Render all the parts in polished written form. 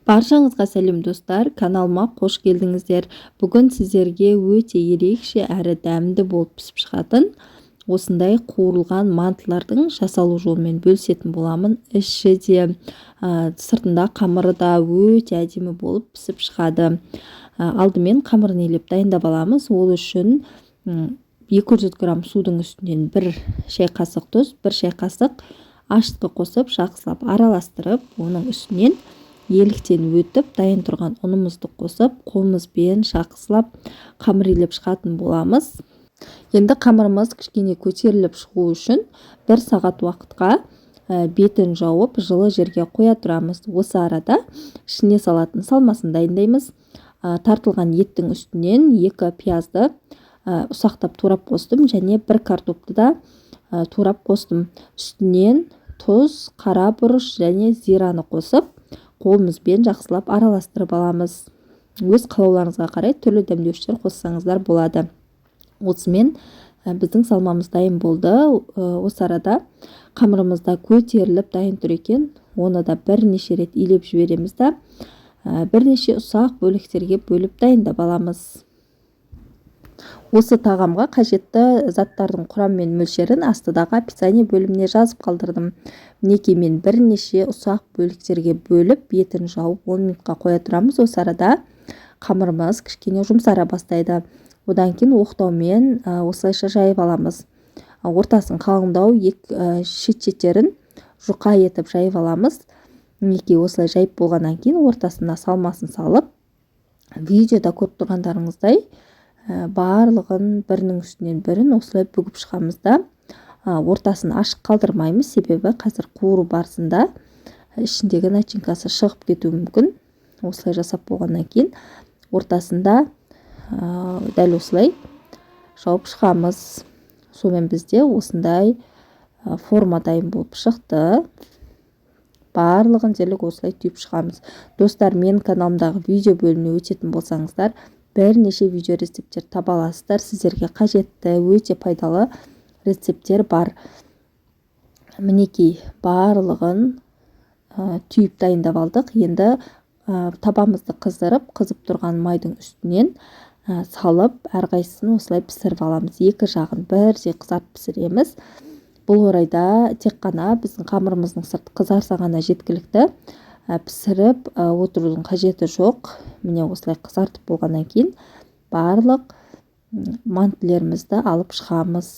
Баршаңызға сәлем достар, каналыма қош келдіңіздер. Бүгін сіздерге өте ерекше әрі дәмді болып пісіп шығатын осындай қуырылған мантылардың жасалу жолымен бөлісетін боламын. Іші де сыртында қамыры да өте әдемі болып пісіп шығады. Алдымен қамырын илеп дайындап аламыз. Ол үшін 200 грамм судың үстінен 1 шай қасық тұз, 1 шай қасық ашытқы қосып, жақсылап араластырып, оның үстінен еліктен өтіп, дайын тұрған ұнымызды қосып, қолымызбен жақсылап қамыр илеп шығатын боламыз. Енді қамырымыз кішкене көтеріліп шығу үшін 1 сағат уақытқа бетін жауып, жылы жерге қоя тұрамыз. Осы арада ішіне салатын салмасын дайындаймыз. Тартылған еттің үстінен 2 пиязды ұсақтап турап қостым, және 1 картопты да турап қостым. Үстінен тұз, қара бұрыш және зираны қосып, қолымызбен жақсылап араластырып аламыз. Өз қалауларыңызға қарай түрлі дәмдеуіштер қоссаңыздар болады. Осымен біздің салмамыз дайын болды. Осы арада қамырымызда көтеріліп дайын тұр екен. Оны да бірнеше рет илеп жібереміз да бірнеше ұсақ бөліктерге бөліп дайындап аламыз. Осы тағамға қажетті заттардың құрамы мен мөлшерін астыдағы описание бөліміне жазып қалдырдым. Мінекей мен бірнеше ұсақ бөліктерге бөліп, бетін жауып 10 минутқа қоя тұрамыз. Осы арада қамырымыз кішкене жұмсара бастайды. Одан кейін оқтаумен осылайша жайып аламыз. Ортасын қалыңдау, шет-шеттерін жұқа етіп жайып аламыз. Мінекей осылай жайып болғаннан кейін ортасына салмасын салып, видеода көріп тұрғандарыңыздай барлығын бірінің үстінен бірін осылай бүгіп шығамыз да, ортасын ашық қалдырмаймыз, себебі қазір қуыру барысында ішіндегі начинкасы шығып кетуі мүмкін. Осылай жасап болғаннан кейін ортасында дәл осылай жауып шығамыз. Сонымен бізде осындай форма дайын болып шықты. Барлығын дерлік осылай түйіп шығамыз. Достар, мен каналымдағы видео бөліміне өтетін болсаңыздар, бірнеше видео рецепттер таба аласыздар. Сіздерге қажетті, өте пайдалы рецепттер бар. Мінекей барлығын түйіп дайындап алдық. Енді табамызды қыздырып, қызып тұрған майдың үстінен салып, әрқайсысын осылай пісіріп аламыз. Екі жағын бірдей қызарып пісіреміз. Бұл орайда тек қана біздің қамырымыздың сырты қызарса ғана жеткілікті. Пісіріп отырудың қажеті жоқ. Міне осылай қызартып болғаннан кейін барлық мантілерімізді алып шығамыз.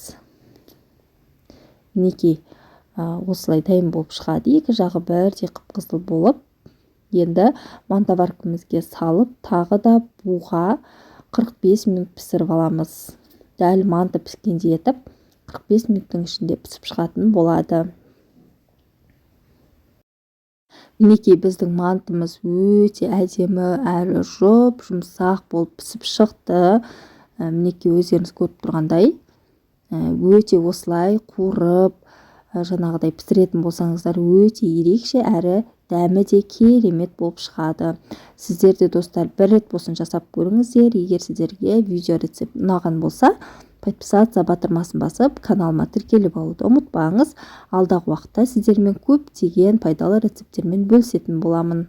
Мінекей осылай дайын болып шығады. Екі жағы бірдей қып-қызыл болып, енді мантаваркамызге салып, тағы да буға 45 минут пісіріп аламыз. Дәл манты піскенде етіп 45 минуттың ішінде пісіп шығатын болады. Мінекей біздің мантымыз өте әдемі әрі жұмсақ болып пісіп шықты. Мінекей өздеріңіз көріп тұрғандай өте осылай қуырып, жаңағыдай пісіретін болсаңыздар өте ерекше әрі дәмі де керемет болып шығады. Сіздер де достар бір рет болсын жасап көріңіздер. Егер сіздерге видео рецепт ұнаған болса, подписаться батырмасын басып, каналыма тіркеліп алуды ұмытпаңыз. Алдағы уақытта сіздермен көптеген пайдалы рецепттермен бөлісетін боламын.